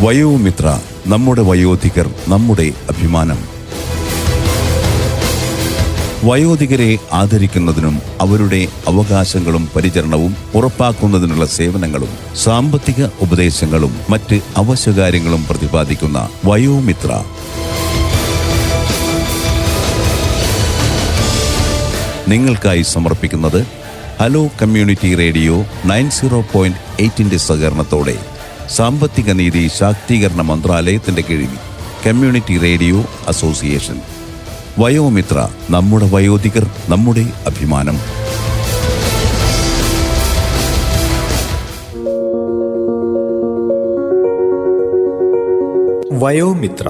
വയോമിത്ര, നമ്മുടെ വയോധികർ നമ്മുടെ അഭിമാനം. വയോധികരെ ആദരിക്കുന്നതിനും അവരുടെ അവകാശങ്ങളും പരിചരണവും ഉറപ്പാക്കുന്നതിനുള്ള സേവനങ്ങളും സാമ്പത്തിക ഉപദേശങ്ങളും മറ്റ് അവശ്യകാര്യങ്ങളും പ്രതിപാദിക്കുന്ന വയോമിത്ര. നിങ്ങൾക്കായി സമർപ്പിക്കുന്നത് ഹലോ കമ്മ്യൂണിറ്റി റേഡിയോ 90.8 സഹകരണത്തോടെ സാമ്പത്തിക നീതി ശാക്തീകരണ മന്ത്രാലയത്തിന്റെ കീഴിൽ കമ്മ്യൂണിറ്റി റേഡിയോ അസോസിയേഷൻ. വയോമിത്ര, നമ്മുടെ വയോധികർ നമ്മുടെ അഭിമാനം. വയോമിത്ര,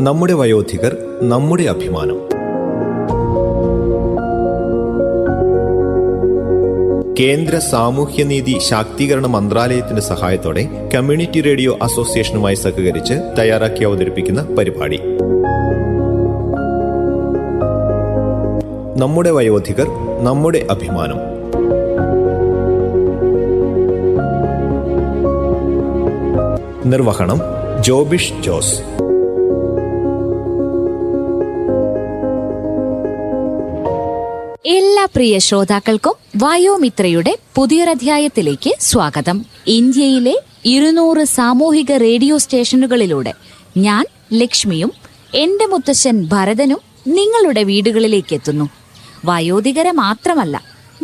നമ്മുടെ വയോധികർ നമ്മുടെ അഭിമാനം. കേന്ദ്ര സാമൂഹ്യനീതി ശാക്തീകരണ മന്ത്രാലയത്തിന്റെ സഹായത്തോടെ കമ്മ്യൂണിറ്റി റേഡിയോ അസോസിയേഷനുമായി സഹകരിച്ച് തയ്യാറാക്കി അവതരിപ്പിക്കുന്ന പരിപാടി നമ്മുടെ വയോധികർ നമ്മുടെ അഭിമാനം. നിർവഹണം ജോബിഷ് ജോസ്. എല്ലാ പ്രിയ ശ്രോതാക്കൾക്കും വയോമിത്രയുടെ പുതിയൊരധ്യായത്തിലേക്ക് സ്വാഗതം. ഇന്ത്യയിലെ 200 സാമൂഹിക റേഡിയോ സ്റ്റേഷനുകളിലൂടെ ഞാൻ ലക്ഷ്മിയും എന്റെ മുത്തശ്ശൻ ഭരതനും നിങ്ങളുടെ വീടുകളിലേക്ക് എത്തുന്നു. വയോധികരെ മാത്രമല്ല,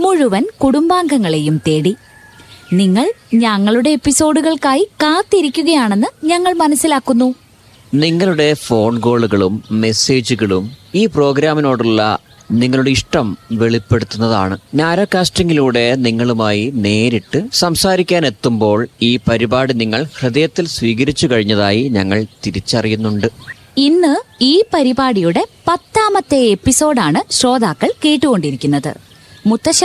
മുഴുവൻ കുടുംബാംഗങ്ങളെയും തേടി. നിങ്ങൾ ഞങ്ങളുടെ എപ്പിസോഡുകൾക്കായി കാത്തിരിക്കുകയാണെന്ന് ഞങ്ങൾ മനസ്സിലാക്കുന്നു. നിങ്ങളുടെ ഫോൺ കോളുകളും മെസ്സേജുകളും ഈ പ്രോഗ്രാമിനോടുള്ള നിങ്ങളുടെ ഇഷ്ടം വെളിപ്പെടുത്തുന്നതാണ്. നാരോകാസ്റ്റിംഗിലൂടെ നിങ്ങളുമായി നേരിട്ട് സംസാരിക്കാൻ എത്തുമ്പോൾ ഈ പരിപാടി നിങ്ങൾ ഹൃദയത്തിൽ സ്വീകരിച്ചു കഴിഞ്ഞതായി ഞങ്ങൾ തിരിച്ചറിയുന്നുണ്ട്. ഇന്ന് ഈ പരിപാടിയുടെ 10ാമത്തെ എപ്പിസോഡാണ് ശ്രോതാക്കൾ കേട്ടുകൊണ്ടിരിക്കുന്നത്. മുത്തശ്ശ,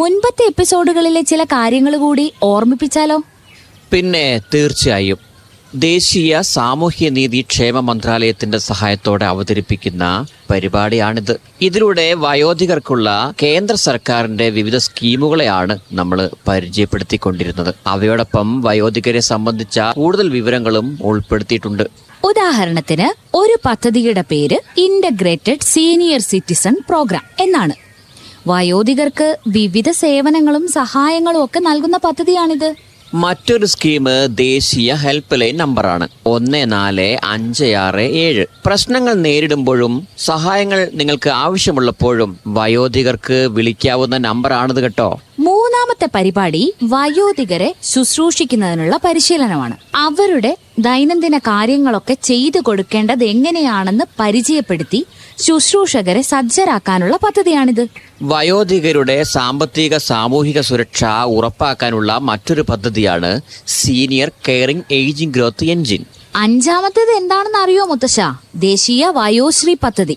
മുൻപത്തെ എപ്പിസോഡുകളിലെ ചില കാര്യങ്ങൾ കൂടി ഓർമ്മിപ്പിച്ചാലോ? പിന്നെ തീർച്ചയായും. ദേശീയ സാമൂഹ്യനീതി ക്ഷേമ മന്ത്രാലയത്തിന്റെ സഹായത്തോടെ അവതരിപ്പിക്കുന്ന പരിപാടിയാണിത്. ഇതിലൂടെ വയോധികർക്കുള്ള കേന്ദ്ര സർക്കാരിന്റെ വിവിധ സ്കീമുകളെയാണ് നമ്മൾ പരിചയപ്പെടുത്തിക്കൊണ്ടിരുന്നത്. അവയോടൊപ്പം വയോധികരെ സംബന്ധിച്ച കൂടുതൽ വിവരങ്ങളും ഉൾപ്പെടുത്തിയിട്ടുണ്ട്. ഉദാഹരണത്തിന്, ഒരു പദ്ധതിയുടെ പേര് ഇന്റഗ്രേറ്റഡ് സീനിയർ സിറ്റിസൺ പ്രോഗ്രാം എന്നാണ്. വയോധികർക്ക് വിവിധ സേവനങ്ങളും സഹായങ്ങളും ഒക്കെ നൽകുന്ന പദ്ധതിയാണിത്. മറ്റൊരു സ്കീം ദേശീയ ഹെൽപ്പ് ലൈൻ നമ്പറാണ് 14567. പ്രശ്നങ്ങൾ നേരിടുമ്പോഴും സഹായങ്ങൾ നിങ്ങൾക്ക് ആവശ്യമുള്ളപ്പോഴും വയോധികർക്ക് വിളിക്കാവുന്ന നമ്പറാണിത് കേട്ടോ. 3ാമത്തെ പരിപാടി വയോധികരെ ശുശ്രൂഷിക്കുന്നതിനുള്ള പരിശീലനമാണ്. അവരുടെ ദൈനംദിന കാര്യങ്ങളൊക്കെ ചെയ്തു കൊടുക്കേണ്ടത് എങ്ങനെയാണെന്ന് പരിചയപ്പെടുത്തി ശുശ്രൂഷകരെ സജ്ജരാക്കാനുള്ള പദ്ധതിയാണിത്. വയോധികരുടെ സാമ്പത്തിക സാമൂഹിക സുരക്ഷ ഉറപ്പാക്കാനുള്ള മറ്റൊരു പദ്ധതിയാണ് senior caring ageing growth engine. 5ാമത്തേത് എന്താണെന്ന് അറിയോ മുത്തശ്ശ? ദേശീയ വയോശ്രീ പദ്ധതി.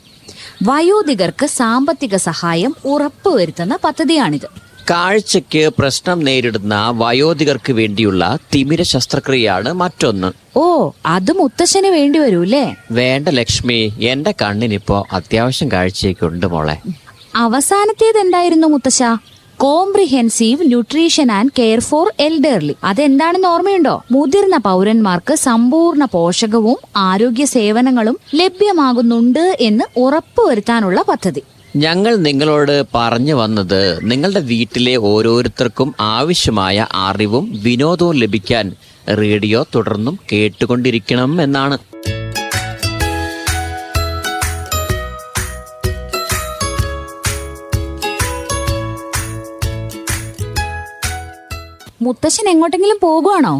വയോധികർക്ക് സാമ്പത്തിക സഹായം ഉറപ്പുവരുത്തുന്ന പദ്ധതിയാണിത്. കാഴ്ചയ്ക്ക് പ്രശ്നം നേരിടുന്ന വയോധികർക്ക് വേണ്ടിയുള്ള തിമിര ശസ്ത്രക്രിയയാണ് മറ്റൊന്ന്. ഓ, അത് മുത്തശ്ശന് വേണ്ടി വരൂല്ലേ? വേണ്ട ലക്ഷ്മി, എന്റെ കണ്ണിനിപ്പോ അത്യാവശ്യം കാഴ്ചയൊക്കെ ഉണ്ട് മോളെ. അവസാനത്തേത് എന്തായിരുന്നു മുത്തശ്ശ? Comprehensive nutrition and care for elderly. അതെന്താണെന്ന് ഓർമ്മയുണ്ടോ? മുതിർന്ന പൗരന്മാർക്ക് സമ്പൂർണ്ണ പോഷകവും ആരോഗ്യ സേവനങ്ങളും ലഭ്യമാകുന്നുണ്ട് എന്ന് ഉറപ്പുവരുത്താനുള്ള പദ്ധതി. ഞങ്ങൾ നിങ്ങളോട് പറഞ്ഞു വന്നത് നിങ്ങളുടെ വീട്ടിലെ ഓരോരുത്തർക്കും ആവശ്യമായ അറിവും വിനോദവും ലഭിക്കാൻ റേഡിയോ തുടർന്നും കേട്ടുകൊണ്ടിരിക്കണം എന്നാണ്. മുത്തശ്ശൻ എങ്ങോട്ടെങ്കിലും പോകുവാണോ?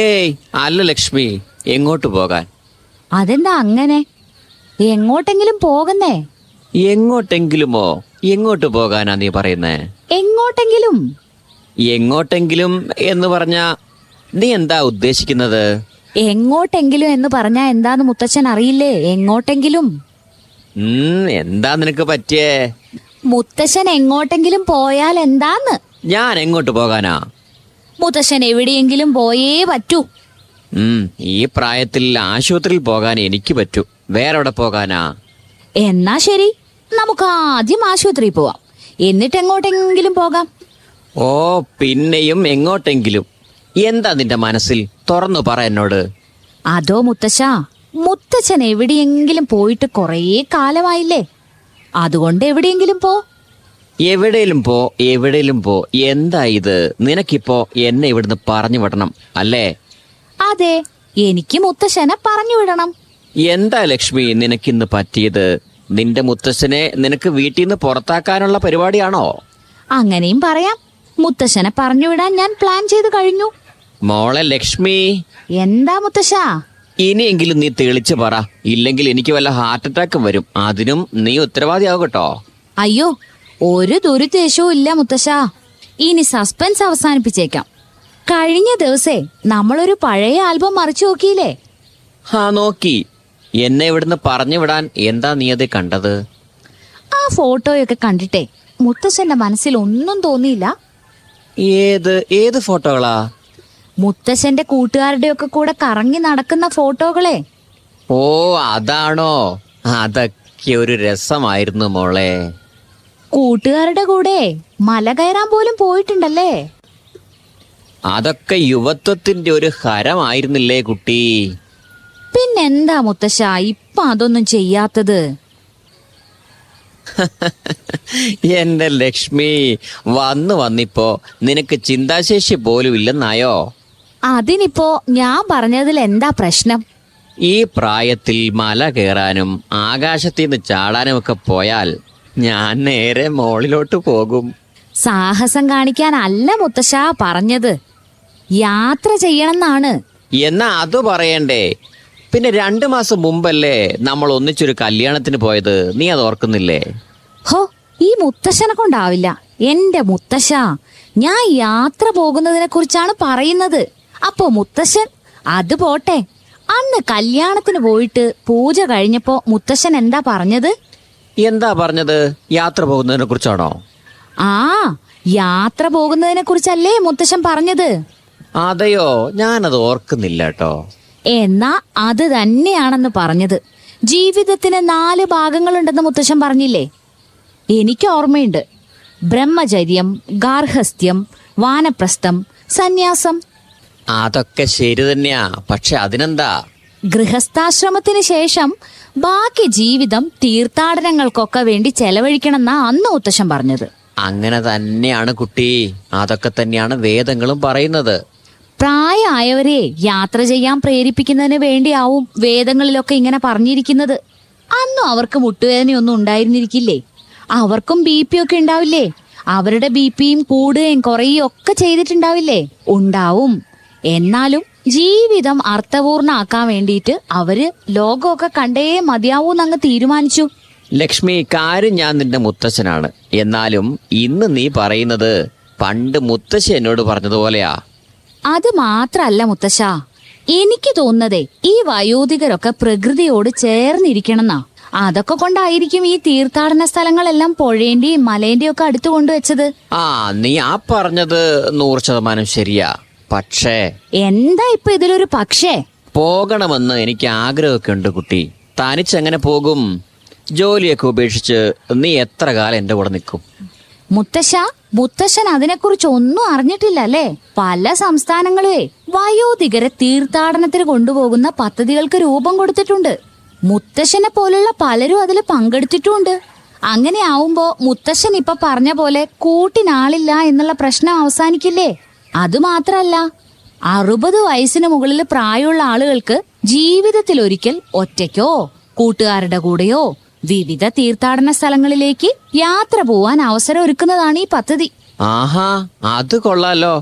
ഏയ് അല്ല ലക്ഷ്മി, എങ്ങോട്ട് പോകാൻ? അതെന്താ അങ്ങനെ? എങ്ങോട്ടെങ്കിലും പോകുന്നേ? എങ്ങോട്ടെങ്കിലുമോ? എങ്ങോട്ട് പോകാനാ നീ പറയുന്നേ? എങ്ങോട്ടെങ്കിലും. എങ്ങോട്ടെങ്കിലും എന്ന് പറഞ്ഞാ നീ എന്താ ഉദ്ദേശിക്കുന്നത്? എങ്ങോട്ടെങ്കിലും എന്ന് പറഞ്ഞാ എന്താന്ന് മുത്തച്ഛൻ അറിയില്ലേ? എങ്ങോട്ടെങ്കിലും. എന്താ നിനക്ക് പറ്റിയേ? മുത്തശ്ശൻ എങ്ങോട്ടെങ്കിലും പോയാൽ എന്താന്ന്? ഞാൻ എങ്ങോട്ട് പോകാനാ? മുത്തശ്ശൻ എവിടെയെങ്കിലും പോയേ പറ്റൂ. ഈ പ്രായത്തിൽ ആശുപത്രിയിൽ പോകാൻ എനിക്ക് പറ്റൂ. വേറെ പോകാനാ? എന്നാ ശരി, നമുക്ക് ആദ്യം ആശുപത്രിയിൽ പോവാം, എന്നിട്ട് എങ്ങോട്ടെങ്കിലും പോകാം. ഓ, പിന്നെയും എങ്ങോട്ടെങ്കിലും. എന്താ നിന്റെ മനസ്സിൽ? തുറന്നു പറ എന്നോട്. അതോ മുത്തശ്ശ, മുത്തച്ഛൻ എവിടെയെങ്കിലും പോയിട്ട് കുറേ കാലമായില്ലേ, അതുകൊണ്ട് എവിടെയെങ്കിലും പോ. എവിടെയും പോ. എന്താ ഇത്? നിനക്കിപ്പോ എന്നെ ഇവിടുന്ന് പറഞ്ഞു വിടണം അല്ലേ? അതെ, എനിക്ക് മുത്തശ്ശനെ പറഞ്ഞു വിടണം. എന്താ ലക്ഷ്മി നിനക്കിന്ന് പറ്റിയത്? നിന്റെ മുത്തശ്ശനെ നിനക്ക് വീട്ടിൽ നിന്ന് പുറത്താക്കാനുള്ള പരിപാടിയാണോ? അങ്ങനെയും പറയാം. മുത്തശ്ശനെ പറഞ്ഞു വിടാൻ ഞാൻ പ്ലാൻ ചെയ്ത് കഴിഞ്ഞു. മോളെ ലക്ഷ്മി, എന്താ മുത്തശ്ശ? ഇനിയെങ്കിലും നീ തെളിച്ചു പറ, ഇല്ലെങ്കിൽ എനിക്ക് വല്ല ഹാർട്ട് അറ്റാക്കും വരും. അതിനും നീ ഉത്തരവാദിയാവും കേട്ടോ. അയ്യോ, ഒരു ദുരുദ്ദേശവും ഇല്ല മുത്തശ്ശ. ഇനി സസ്പെൻസ് അവസാനിപ്പിച്ചേക്കാം. കഴിഞ്ഞ ദിവസേ നമ്മളൊരു പഴയ ആൽബം മറിച്ചു നോക്കിയില്ലേ? നോക്കി. എന്നെ ഇവിടുന്ന് പറഞ്ഞു വിടാൻ എന്താ നീ അത് കണ്ടത്? ആ ഫോട്ടോയൊക്കെ കണ്ടിട്ടേ മുത്തശ്ശന്റെ മനസ്സിൽ ഒന്നും തോന്നിയില്ല. ഏത് ഫോട്ടോകളാ? മുത്തശ്ശന്റെ കൂട്ടുകാരുടെയൊക്കെ കൂടെ കറങ്ങി നടക്കുന്ന ഫോട്ടോകളെ. ഓ, അതാണോ? അതൊക്കെ ഒരു രസമായിരുന്നു മോളെ. കൂട്ടുകാരുടെ കൂടെ മല കയറാൻ പോലും പോയിട്ടുണ്ടല്ലേ? അതൊക്കെ യുവത്വത്തിന്റെ ഒരു ഹരമായിരുന്നില്ലേ കുട്ടി? പിന്നെന്താ മുത്തശ്ശ ഇപ്പൊ അതൊന്നും ചെയ്യാത്തത്? എന്റെ ലക്ഷ്മി, വന്നിപ്പോ നിനക്ക് ചിന്താശേഷി പോലും ഇല്ലെന്നായോ? അതിനിപ്പോ ഞാൻ പറഞ്ഞതിൽ എന്താ പ്രശ്നം? ഈ പ്രായത്തിൽ മല കയറാനും ആകാശത്തിൽ നിന്ന് ചാടാനും ഒക്കെ പോയാൽ ഞാൻ നേരെ മോളിലോട്ട് പോകും. സാഹസം കാണിക്കാനല്ല മുത്തശ്ശ പറഞ്ഞത്, യാത്ര ചെയ്യണമെന്നാണ്. എന്നാ അത് പറയണ്ടേ? പിന്നെ 2 മാസം മുമ്പല്ലേ നമ്മൾ ഒന്നിച്ചൊരു കല്യാണത്തിന് പോയത്? നീ അത് ഓർക്കുന്നില്ലേ? ഹോ, ഈ മുത്തശ്ശനെ കൊണ്ടാവില്ല. എന്റെ മുത്തശ്ശ, ഞാൻ യാത്ര പോകുന്നതിനെ കുറിച്ചാണ് പറയുന്നത്. അപ്പോ മുത്തശ്ശൻ അത് പോട്ടെ. അന്ന് കല്യാണത്തിന് പോയിട്ട് പൂജ കഴിഞ്ഞപ്പോ മുത്തശ്ശൻ എന്താ പറഞ്ഞത്? എന്താ പറഞ്ഞത്? യാത്ര പോകുന്നതിനെ കുറിച്ചാണോ? ആ, യാത്ര പോകുന്നതിനെ കുറിച്ചല്ലേ മുത്തശ്ശൻ പറഞ്ഞത്? അതെയോ? ഞാനത് ഓർക്കുന്നില്ല കേട്ടോ. എന്നാ അത് തന്നെയാണെന്ന് പറഞ്ഞത്. ജീവിതത്തിന് 4 ഭാഗങ്ങളുണ്ടെന്ന് മുത്തശ്ശൻ പറഞ്ഞില്ലേ? എനിക്ക് ഓർമ്മയുണ്ട്. ബ്രഹ്മചര്യം, ഗാർഹസ്ഥ്യം, വാനപ്രസ്ഥം, സന്യാസം. അതൊക്കെ ശരി തന്നെയാ. പക്ഷെ അതിനെന്താ? ഗൃഹസ്ഥാശ്രമത്തിന് ശേഷം ബാക്കി ജീവിതം തീർത്ഥാടനങ്ങൾക്കൊക്കെ വേണ്ടി ചെലവഴിക്കണമെന്നാ അന്ന് മുത്തശ്ശൻ പറഞ്ഞത്. അങ്ങനെ തന്നെയാണ് കുട്ടി. അതൊക്കെ തന്നെയാണ് വേദങ്ങളും പറയുന്നത്. പ്രായമായവരെ യാത്ര ചെയ്യാൻ പ്രേരിപ്പിക്കുന്നതിന് വേണ്ടിയാവും വേദങ്ങളിലൊക്കെ ഇങ്ങനെ പറഞ്ഞിരിക്കുന്നത്. അന്നും അവർക്ക് മുട്ടുവേദനയൊന്നും ഉണ്ടായിരുന്നിരിക്കില്ലേ? അവർക്കും BP ഒക്കെ ഉണ്ടാവില്ലേ? അവരുടെ BPയും കൂടുകയും കുറയുകയും ഒക്കെ ചെയ്തിട്ടുണ്ടാവില്ലേ? ഉണ്ടാവും. എന്നാലും ജീവിതം അർത്ഥപൂർണ്ണമാക്കാൻ വേണ്ടിയിട്ട് അവര് ലോകമൊക്കെ കണ്ടേ മതിയാവൂന്നങ്ങ് തീരുമാനിച്ചു. ലക്ഷ്മി, കാര്യം ഞാൻ നിന്റെ മുത്തശ്ശനാണ്. എന്നാലും ഇന്ന് നീ പറയുന്നത് പണ്ട് മുത്തശ്ശി എന്നോട് പറഞ്ഞതുപോലെയാ. അത് മാത്രല്ല മുത്തശ്ശ, എനിക്ക് തോന്നുന്നതേ ഈ വയോധികരൊക്കെ പ്രകൃതിയോട് ചേർന്നിരിക്കണമെന്നാ. അതൊക്കെ കൊണ്ടായിരിക്കും ഈ തീർത്ഥാടന സ്ഥലങ്ങളെല്ലാം പുഴേന്റെയും മലേന്റെയും ഒക്കെ അടുത്ത് കൊണ്ടുവച്ചത്. നീ പറഞ്ഞത് 100% ശരിയാ. പക്ഷേ എന്താ ഇപ്പൊ ഇതിലൊരു പക്ഷേ? പോകണമെന്ന് എനിക്ക് ആഗ്രഹമൊക്കെ ഉണ്ട് കുട്ടി. തനിച്ചെങ്ങനെ പോകും? ജോലിയൊക്കെ ഉപേക്ഷിച്ച് നീ എത്ര കാലം എന്റെ കൂടെ നിൽക്കും? മുത്തശ്ശൻ അതിനെക്കുറിച്ച് ഒന്നും അറിഞ്ഞിട്ടില്ല അല്ലേ? പല സംസ്ഥാനങ്ങളെ വയോധികരെ തീർത്ഥാടനത്തിന് കൊണ്ടുപോകുന്ന പദ്ധതികൾക്ക് രൂപം കൊടുത്തിട്ടുണ്ട്. മുത്തശ്ശനെ പോലുള്ള പലരും അതിൽ പങ്കെടുത്തിട്ടുമുണ്ട്. അങ്ങനെ ആവുമ്പോ മുത്തശ്ശൻ ഇപ്പൊ പറഞ്ഞ പോലെ കൂട്ടിനാളില്ല എന്നുള്ള പ്രശ്നം അവസാനിക്കില്ലേ? അതുമാത്രല്ല, 60 വയസ്സിന് മുകളിൽ പ്രായമുള്ള ആളുകൾക്ക് ജീവിതത്തിൽ ഒരിക്കൽ ഒറ്റയ്ക്കോ കൂട്ടുകാരുടെ കൂടെയോ വിവിധ തീർത്ഥാടന സ്ഥലങ്ങളിലേക്ക് യാത്ര പോവാൻ അവസരം ഒരുക്കുന്നതാണ് ഈ പദ്ധതി. ആഹാ, അത് കൊള്ളാലോ.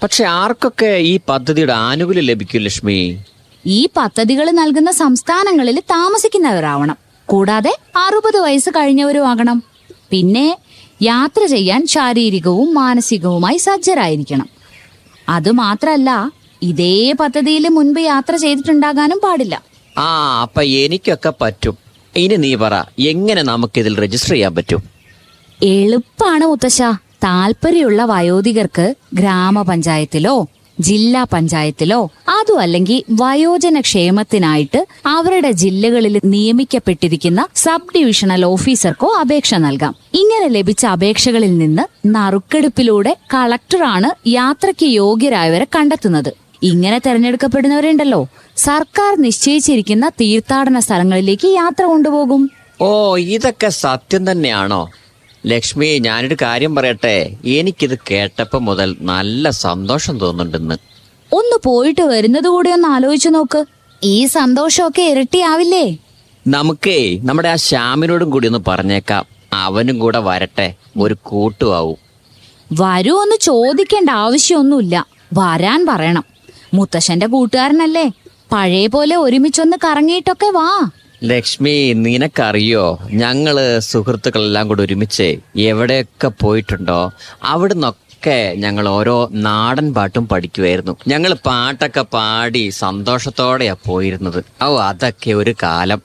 പക്ഷെ ആർക്കൊക്കെ ഈ പദ്ധതിയുടെ ആനുകൂല്യം ലഭിക്കും ലക്ഷ്മി? ഈ പദ്ധതികൾ നൽകുന്ന സംസ്ഥാനങ്ങളിൽ താമസിക്കുന്നവരാവണം. കൂടാതെ 60 വയസ്സ് കഴിഞ്ഞവരും ആകണം. പിന്നെ യാത്ര ചെയ്യാൻ ശാരീരികവും മാനസികവുമായി സജ്ജരായിരിക്കണം. അതുമാത്രല്ല, ഇതേ പദ്ധതിയിൽ മുൻപ് യാത്ര ചെയ്തിട്ടുണ്ടാകാനും പാടില്ല. അപ്പൊ എനിക്കൊക്കെ പറ്റും. ഇനി നീ പറ, എങ്ങനെ നമുക്കിതിൽ രജിസ്റ്റർ ചെയ്യാൻ പറ്റും? എളുപ്പാണ് മുത്തശ്ശ. താല്പര്യമുള്ള വയോധികർക്ക് ഗ്രാമപഞ്ചായത്തിലോ ജില്ലാ പഞ്ചായത്തിലോ അതും അല്ലെങ്കിൽ വയോജന ക്ഷേമത്തിനായിട്ട് അവരുടെ ജില്ലകളിൽ നിയമിക്കപ്പെട്ടിരിക്കുന്ന സബ് ഡിവിഷണൽ ഓഫീസർക്കോ അപേക്ഷ നൽകാം. ഇങ്ങനെ ലഭിച്ച അപേക്ഷകളിൽ നിന്ന് നറുക്കെടുപ്പിലൂടെ കളക്ടറാണ് യാത്രയ്ക്ക് യോഗ്യരായവരെ കണ്ടെത്തുന്നത്. ഇങ്ങനെ തെരഞ്ഞെടുക്കപ്പെടുന്നവരുണ്ടല്ലോ സർക്കാർ നിശ്ചയിച്ചിരിക്കുന്ന തീർത്ഥാടന സ്ഥലങ്ങളിലേക്ക് യാത്ര കൊണ്ടുപോകും. ഓ, ഇതൊക്കെ സത്യം തന്നെയാണോ? ലക്ഷ്മി, ഞാനൊരു കാര്യം പറയട്ടെ, എനിക്കിത് കേട്ടപ്പോ മുതൽ നല്ല സന്തോഷം തോന്നുന്നുണ്ടെന്ന്. ഒന്ന് പോയിട്ട് വരുന്നത് കൂടി ഒന്ന് ആലോചിച്ചു നോക്ക്. ഈ സന്തോഷമൊക്കെ ഇരട്ടിയാവില്ലേ? നമുക്കേ നമ്മുടെ ആ ശ്യാമിനോടും കൂടി ഒന്ന് പറഞ്ഞേക്കാം, അവനും കൂടെ വരട്ടെ, ഒരു കൂട്ടുമാവും. വരുമൊന്ന് ചോദിക്കേണ്ട ആവശ്യമൊന്നുമില്ല, വരാൻ പറയണം. മുത്തശ്ശന്റെ കൂട്ടുകാരനല്ലേ, പഴയ പോലെ ഒരുമിച്ചൊന്ന് കറങ്ങിയിട്ടൊക്കെ വാ. ലക്ഷ്മി, നിനക്കറിയോ, ഞങ്ങള് സുഹൃത്തുക്കളെല്ലാം കൂടെ ഒരുമിച്ച് എവിടെയൊക്കെ പോയിട്ടുണ്ടോ അവിടുന്നൊക്കെ ഞങ്ങൾ ഓരോ നാടൻ പാട്ടും പഠിക്കുമായിരുന്നു. ഞങ്ങൾ പാട്ടൊക്കെ പാടി സന്തോഷത്തോടെയാ പോയിരുന്നത്. ഓ, അതൊക്കെ ഒരു കാലം.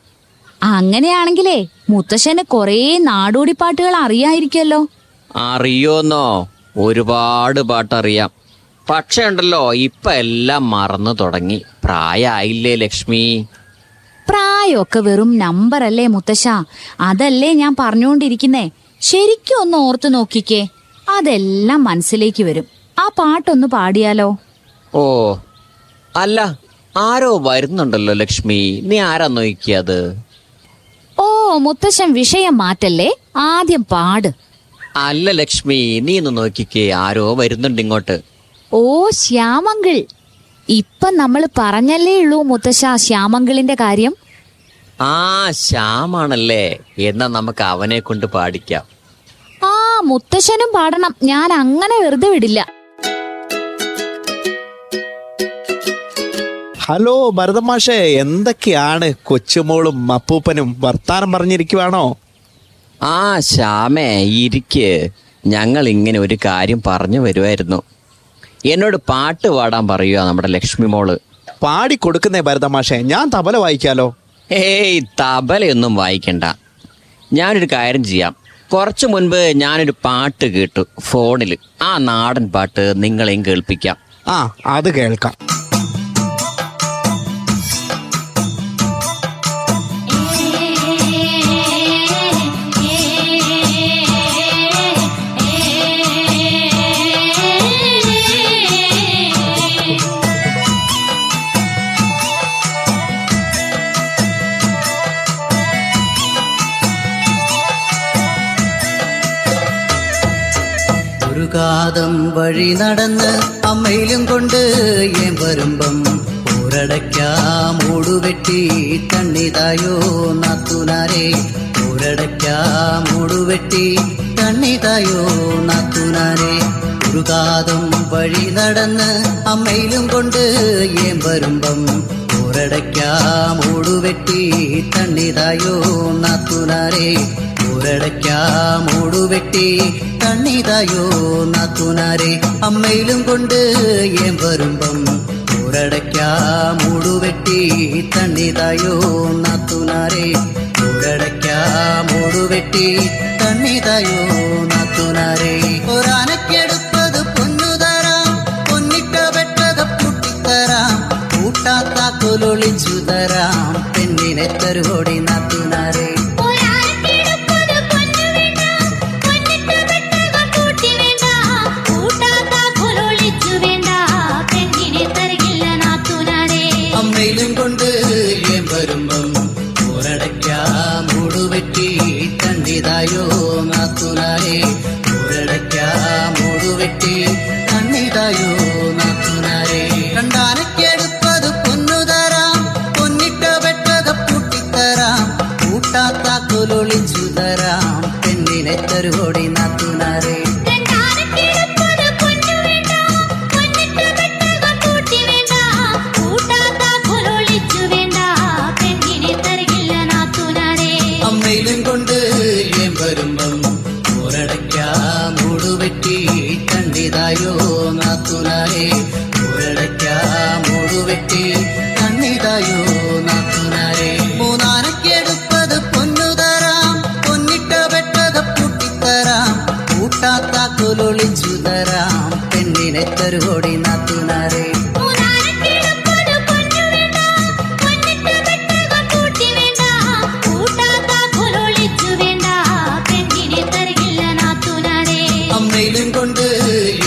അങ്ങനെയാണെങ്കിലേ മുത്തശ്ശന് കൊറേ നാടോടി പാട്ടുകൾ അറിയായിരിക്കുമല്ലോ. അറിയോന്നോ? ഒരുപാട് പാട്ടറിയാം. പക്ഷേ ഉണ്ടല്ലോ, ഇപ്പൊ എല്ലാം മറന്നു തുടങ്ങി. പ്രായമായില്ലേ ലക്ഷ്മി? പ്രായമൊക്കെ വെറും നമ്പറല്ലേ മുത്തശ്ശ, അതല്ലേ ഞാൻ പറഞ്ഞുകൊണ്ടിരിക്കുന്നേ. ശരിക്കും ഒന്ന് ഓർത്തു നോക്കിക്കേ, അതെല്ലാം മനസ്സിലേക്ക് വരും. ആ പാട്ടൊന്ന് പാടിയാലോ? ഓ, അല്ല, ആരോ വരുന്നുണ്ടല്ലോ ലക്ഷ്മി, നീ ആരാ നോക്കിയത്? ഓ മുത്തശ്ശൻ വിഷയം മാറ്റല്ലേ, ആദ്യം പാട്. അല്ല ലക്ഷ്മി, നീ ഒന്ന് നോക്കിക്കേ, ആരോ വരുന്നുണ്ട് ഇങ്ങോട്ട്. ഓ, ശ്യാമങ്കിൾ. ഇപ്പൊ നമ്മൾ പറഞ്ഞല്ലേ ഉള്ളൂ മുത്തശ്ശ ശ്യാമങ്കിളിന്റെ കാര്യം. ആ, ശ്യാമാണല്ലേ? എന്നാ നമുക്ക് അവനെ കൊണ്ട് പാടിക്കാം. ആ, മുത്തശ്ശനും പാടണം, ഞാൻ അങ്ങനെ വെറുതെ വിടില്ല. ഹലോ ഭരതമാഷേ, എന്തൊക്കെയാണ് കൊച്ചുമോളും അപ്പൂപ്പനും വർത്താനം പറഞ്ഞിരിക്കുവാണോ? ആ ശ്യാമേ, ഇരിക്ക്. ഞങ്ങൾ ഇങ്ങനെ ഒരു കാര്യം പറഞ്ഞു വരുമായിരുന്നു. എന്നോട് പാട്ട് പാടാൻ പറയുക നമ്മുടെ ലക്ഷ്മി മോള്. പാടിക്കൊടുക്കുന്നേ ഭരതമാഷേ, ഞാൻ തബല വായിക്കാലോ? ഏയ്, തബലയൊന്നും വായിക്കണ്ട. ഞാനൊരു കാര്യം ചെയ്യാം. കുറച്ചു മുൻപ് ഞാനൊരു പാട്ട് കേട്ടു ഫോണിൽ. ആ നാടൻ പാട്ട് നിങ്ങളെയും കേൾപ്പിക്കാം. ആ, അത് കേൾക്കാം. കാതം വഴി നടന്ന് അമ്മയിലും കൊണ്ട് ഏൻ വരുമ്പം പോരടയ്ക്കാം മൂടുവെട്ടി തണ്ണിതായോ നാത്തുനാരെ, പോരടയ്ക്കാം മൂടുവെട്ടി തണ്ണിതായോ നാത്തുനാരെ. ഒരു കാതം വഴി നടന്ന് അമ്മയിലും കൊണ്ട് ഏൻ വരുമ്പം പോരടയ്ക്കാം മൂടുവെട്ടി തണ്ണിതായോ നാത്തുനാരെ, പോരടയ്ക്കാം മൂടുവെട്ടി തണ്ണിതായോ നാത്തുനാരെ. അമ്മയിലും കൊണ്ട് ഏൻ വരുമ്പം പോരടയ്ക്കാം മൂടുവെട്ടി തണ്ണിതായോ നാത്തുനാരെ, പോരടയ്ക്കാം മൂടുവെട്ടി തണ്ണിതായോ നാത്തുനാരെ. ഒരാനക്കെടുപ്പത് പൊന്നു തരാം, പൊന്നിട്ട വെട്ടക പൂട്ടിത്തരാം, കൂട്ടാത്ത കൊലൊളിച്ചു തരാം, പെണ്ണിനെ തരുവോടി നാത്തുനാരെ. അമ്മയിലും കൊണ്ട് ഏൻ വരുമ്പം പോരടയ്ക്കാം മൂടുവെട്ടി തണ്ണിതായോ നാത്തുനാരെ, പോരടയ്ക്കാം മൂടുവെട്ടി തണ്ണിതായോ നാത്തുനാരെ. രണ്ടാനക്കെടുപ്പത് പൊന്നു തരാം, പൊന്നിട്ട വെട്ടക പൂട്ടിത്തരാം, കൂട്ടാത്ത കൊലൊളിച്ചു തരാം, പെണ്ണിനെ തരുവോടി നാത്തുനാരെ. അമ്മയിലും കൊണ്ട് ഏൻ വരുമ്പം പോരടയ്ക്കാം മൂടുവെട്ടി തണ്ണിതായോ നാത്തുനാരെ, പോരടയ്ക്കാം മൂടുവെട്ടി തണ്ണിതായോ നാത്തുനാരെ. മൂന്നാനക്കെടുപ്പത് പൊന്നു തരാം, പൊന്നിട്ട വെട്ടക പൂട്ടിത്തരാം, കൂട്ട കൂട്ടാത്താക്കൊലൊളിച്ചു തരാം പെണ്ണിനെ തരുവോടി നാത്തുനാരെ. അമ്മയിലും കൊണ്ട്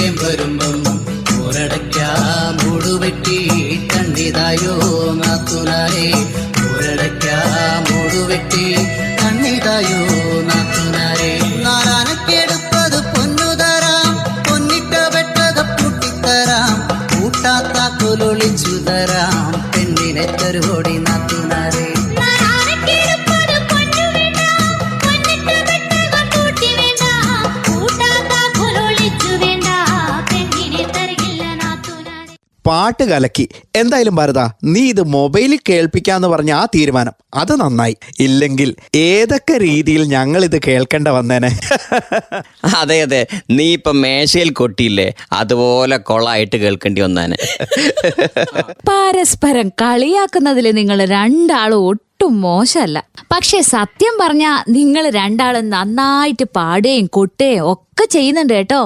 ഏം വരുമ്പം ഒരടയ്ക്കാം മൂടുവെട്ടി കണ്ണിതായോ നാത്തുനാരെ. ഒരടയ്ക്കാം മൂടുവെട്ടി കണ്ണിതായോ നാത്തുനാരെ. നാലാനക്കെടുപ്പത് പൊന്നു തരാം പൊന്നിട്ട വെട്ടത് പൂട്ടിത്തരാം കൂട്ടാത്താക്കൊലൊളിച്ചു തരാം പെണ്ണിനെ തരുവോടി നാത്തുനാരെ. പാട്ട് കലക്കി. എന്തായാലും ഭാരത, നീ ഇത് മൊബൈലിൽ കേൾപ്പിക്കാന്ന് പറഞ്ഞ ആ തീരുമാനം അത് നന്നായി. ഇല്ലെങ്കിൽ ഏതൊക്കെ രീതിയിൽ ഞങ്ങൾ ഇത് കേൾക്കേണ്ട വന്നേനെ. അതെ അതെ, നീ ഇപ്പൊ മേശയിൽ കൊട്ടിയില്ലേ, അതുപോലെ കൊളായിട്ട് കേൾക്കേണ്ടി വന്നേനെ. പരസ്പരം കളിയാക്കുന്നതിൽ നിങ്ങൾ രണ്ടാളും ഒട്ടും മോശമല്ല. പക്ഷെ സത്യം പറഞ്ഞാ നിങ്ങൾ രണ്ടാളും നന്നായിട്ട് പാടുകയും കൊട്ടുകയും ഒക്കെ ചെയ്യുന്നുണ്ട് കേട്ടോ.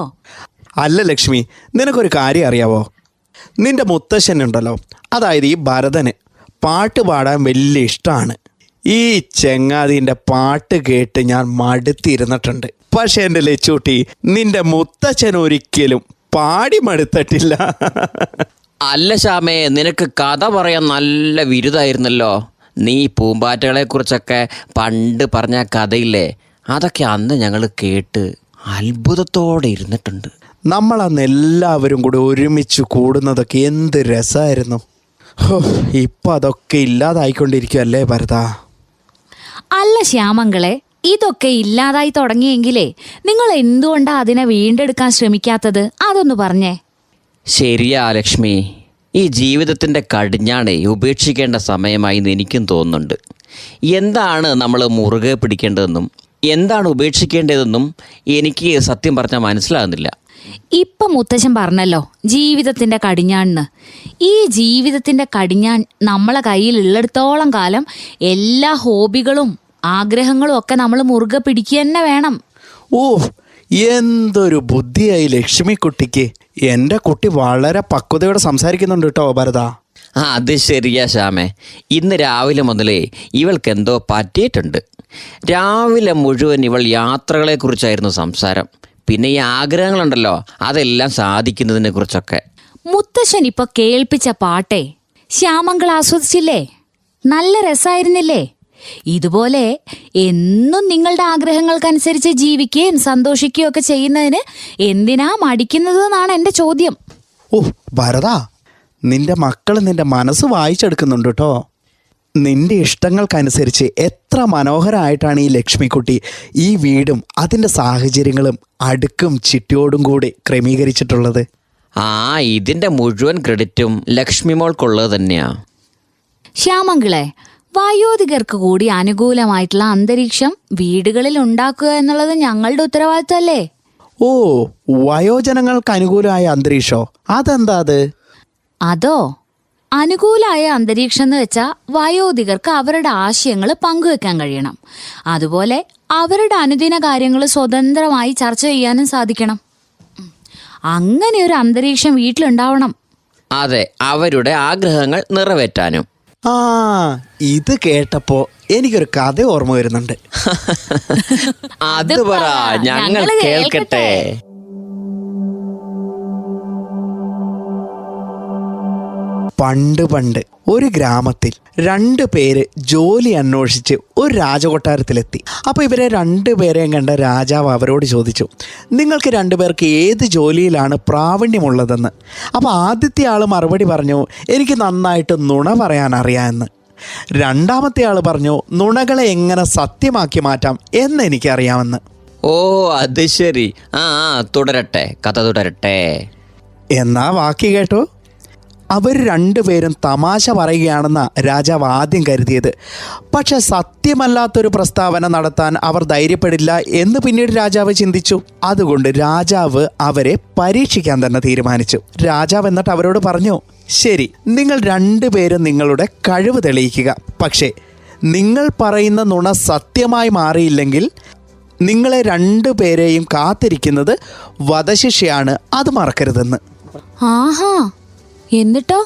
അല്ല ലക്ഷ്മി, നിനക്കൊരു കാര്യം അറിയാവോ? നിന്റെ മുത്തശ്ശനുണ്ടല്ലോ, അതായത് ഈ ഭരതന് പാട്ട് പാടാൻ വലിയ ഇഷ്ടമാണ്. ഈ ചെങ്ങാതിൻ്റെ പാട്ട് കേട്ട് ഞാൻ മടുത്തിരുന്നിട്ടുണ്ട്. പക്ഷെ എൻ്റെ ലച്ചൂട്ടി, നിന്റെ മുത്തച്ഛൻ ഒരിക്കലും പാടി മടുത്തിട്ടില്ല. അല്ല ശ്യാമേ, നിനക്ക് കഥ പറയാൻ നല്ല വിരുദായിരുന്നല്ലോ. നീ പൂമ്പാറ്റകളെ കുറിച്ചൊക്കെ പണ്ട് പറഞ്ഞ കഥയില്ലേ, അതൊക്കെ അന്ന് ഞങ്ങൾ കേട്ട് അത്ഭുതത്തോടെ ഇരുന്നിട്ടുണ്ട്. നമ്മളന്ന് എല്ലാവരും കൂടി ഒരുമിച്ച് കൂടുന്നതൊക്കെ എന്ത് രസമായിരുന്നു. ഇപ്പം അതൊക്കെ ഇല്ലാതായിക്കൊണ്ടിരിക്കുകയല്ലേ ഭരത? അല്ല ശ്യാമങ്കളെ, ഇതൊക്കെ ഇല്ലാതായി തുടങ്ങിയെങ്കിലേ നിങ്ങൾ എന്തുകൊണ്ടാ അതിനെ വീണ്ടെടുക്കാൻ ശ്രമിക്കാത്തത്? അതൊന്ന് പറഞ്ഞേ. ശരിയാ ലക്ഷ്മി, ഈ ജീവിതത്തിൻ്റെ കടിഞ്ഞാണേ ഉപേക്ഷിക്കേണ്ട സമയമായി എന്ന് എനിക്കും തോന്നുന്നുണ്ട്. എന്താണ് നമ്മൾ മുറുകെ പിടിക്കേണ്ടതെന്നും എന്താണ് ഉപേക്ഷിക്കേണ്ടതെന്നും എനിക്ക് സത്യം പറഞ്ഞാൽ മനസ്സിലാകുന്നില്ല. ഇപ്പം മുത്തശ്ശൻ പറഞ്ഞല്ലോ ജീവിതത്തിന്റെ കടിഞ്ഞാണെന്ന്. ഈ ജീവിതത്തിന്റെ കടിഞ്ഞാൺ നമ്മളെ കയ്യിൽ ഉള്ളിടത്തോളം കാലം എല്ലാ ഹോബികളും ആഗ്രഹങ്ങളും ഒക്കെ നമ്മൾ മുറുകെ പിടിക്കുക തന്നെ വേണം. ഓ, എന്തൊരു ബുദ്ധിയായി ലക്ഷ്മി കുട്ടിക്ക്. എൻ്റെ കുട്ടി വളരെ പക്വതയോടെ സംസാരിക്കുന്നുണ്ട് കേട്ടോ ഭരത. അത് ശരിയാ ശ്യാമേ, ഇന്ന് രാവിലെ മുതലേ ഇവൾക്ക് എന്തോ പറ്റിയിട്ടുണ്ട്. രാവിലെ മുഴുവൻ ഇവൾ യാത്രകളെക്കുറിച്ചായിരുന്നു സംസാരം. പിന്നെ ഈ ആഗ്രഹങ്ങളുണ്ടല്ലോ, അതെല്ലാം സാധിക്കുന്നതിനെ കുറിച്ചൊക്കെ. മുത്തശ്ശൻ ഇപ്പൊ കേൾപ്പിച്ച പാട്ടേ ശ്യാമങ്കൾ ആസ്വദിച്ചില്ലേ? നല്ല രസായിരുന്നില്ലേ? ഇതുപോലെ എന്നും നിങ്ങളുടെ ആഗ്രഹങ്ങൾക്കനുസരിച്ച് ജീവിക്കുകയും സന്തോഷിക്കുകയും ഒക്കെ ചെയ്യുന്നതിന് എന്തിനാ മടിക്കുന്നത് എന്നാണ് എൻ്റെ ചോദ്യം. ഓ ഭരത, നിന്റെ മക്കൾ നിന്റെ മനസ്സ് വായിച്ചെടുക്കുന്നുണ്ട് കേട്ടോ. നിന്റെ ഇഷ്ടങ്ങൾക്കനുസരിച്ച് എത്ര മനോഹരമായിട്ടാണ് ഈ ലക്ഷ്മിക്കുട്ടി ഈ വീടും അതിൻ്റെ സാഹചര്യങ്ങളും അടുക്കും ചിട്ടിയോടും കൂടി ക്രമീകരിച്ചിട്ടുള്ളത്. ഇതിൻ്റെ മുഴുവൻ ക്രെഡിറ്റും ലക്ഷ്മി മോൾക്കുള്ളത് തന്നെയാ. ശ്യാമങ്കളെ, വയോധികർക്ക് കൂടി അനുകൂലമായിട്ടുള്ള അന്തരീക്ഷം വീടുകളിൽ ഉണ്ടാക്കുക എന്നുള്ളത് ഞങ്ങളുടെ ഉത്തരവാദിത്തമല്ലേ? ഓ, വയോജനങ്ങൾക്ക് അനുകൂലമായ അന്തരീക്ഷോ? അതെന്താ അത്? അതോ, അനുകൂലമായ അന്തരീക്ഷം എന്ന് വെച്ചാൽ വയോധികർക്ക് അവരുടെ ആശയങ്ങൾ പങ്കുവെക്കാൻ കഴിയണം. അതുപോലെ അവരുടെ അനുദിന കാര്യങ്ങൾ സ്വതന്ത്രമായി ചർച്ച ചെയ്യാനും സാധിക്കണം. അങ്ങനെ ഒരു അന്തരീക്ഷം വീട്ടിലുണ്ടാവണം. അതെ, അവരുടെ ആഗ്രഹങ്ങൾ നിറവേറ്റാനും. ഇത് കേട്ടപ്പോ എനിക്കൊരു കഥ ഓർമ്മ വരുന്നുണ്ട്. അത് പറ, ഞങ്ങൾ കേൾക്കട്ടെ. പണ്ട് ഒരു ഗ്രാമത്തിൽ 2 പേര് ജോലി അന്വേഷിച്ച് ഒരു രാജകൊട്ടാരത്തിലെത്തി. അപ്പോൾ ഇവരെ 2 പേരെയും കണ്ട രാജാവ് അവരോട് ചോദിച്ചു, നിങ്ങൾക്ക് 2 പേർക്ക് ഏത് ജോലിയിലാണ് പ്രാവീണ്യമുള്ളതെന്ന്. അപ്പോൾ ആദ്യത്തെ ആൾ മറുപടി പറഞ്ഞു, എനിക്ക് നന്നായിട്ട് നുണ പറയാൻ അറിയാമെന്ന്. രണ്ടാമത്തെ ആൾ പറഞ്ഞു, നുണകളെ എങ്ങനെ സത്യമാക്കി മാറ്റാം എന്ന് എനിക്കറിയാമെന്ന്. ഓ, അത് ശരി. തുടരട്ടെ, കഥ തുടരട്ടെ. എന്നാ ബാക്കി കേട്ടോ. അവർ 2 പേരും തമാശ പറയുകയാണെന്ന രാജാവ് ആദ്യം കരുതിയത്. പക്ഷെ സത്യമല്ലാത്തൊരു പ്രസ്താവന നടത്താൻ അവർ ധൈര്യപ്പെടില്ല എന്ന് പിന്നീട് രാജാവ് ചിന്തിച്ചു. അതുകൊണ്ട് രാജാവ് അവരെ പരീക്ഷിക്കാൻ തന്നെ തീരുമാനിച്ചു. രാജാവ് എന്നിട്ട് അവരോട് പറഞ്ഞു, ശരി, നിങ്ങൾ 2 പേരും നിങ്ങളുടെ കഴിവ് തെളിയിക്കുക. പക്ഷേ നിങ്ങൾ പറയുന്ന നുണ സത്യമായി മാറിയില്ലെങ്കിൽ നിങ്ങളെ 2 പേരെയും കാത്തിരിക്കുന്നത് വധശിക്ഷയാണ്, അത് മറക്കരുതെന്ന്. ആഹാ, എന്നിട്ടോ?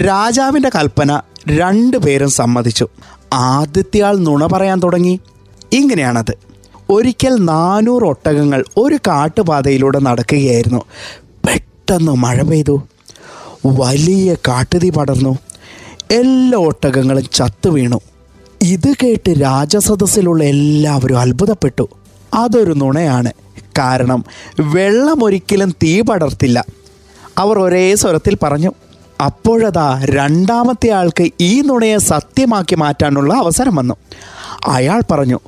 രാജാവിൻ്റെ കൽപ്പന 2 പേരും സമ്മതിച്ചു. ആദ്യത്തെ ആൾ നുണ പറയാൻ തുടങ്ങി. ഇങ്ങനെയാണത്. ഒരിക്കൽ 400 ഒട്ടകങ്ങൾ ഒരു കാട്ടുപാതയിലൂടെ നടക്കുകയായിരുന്നു. പെട്ടെന്ന് മഴ പെയ്തു. വലിയ കാട്ടുതീ പടർന്നു. എല്ലാ ഒട്ടകങ്ങളും ചത്തു വീണു. ഇത് കേട്ട് രാജസദസ്സിലുള്ള എല്ലാവരും അത്ഭുതപ്പെട്ടു. അതൊരു നുണയാണ്. കാരണം വെള്ളം ഒരിക്കലും തീ പടർത്തില്ല. അവർ ഒരേ സ്വരത്തിൽ പറഞ്ഞു. അപ്പോഴതാ 2ാമത്തെ ആൾക്ക് ഈ നുണയെ സത്യമാക്കി മാറ്റാനുള്ള അവസരം വന്നു. അയാൾ പറഞ്ഞു,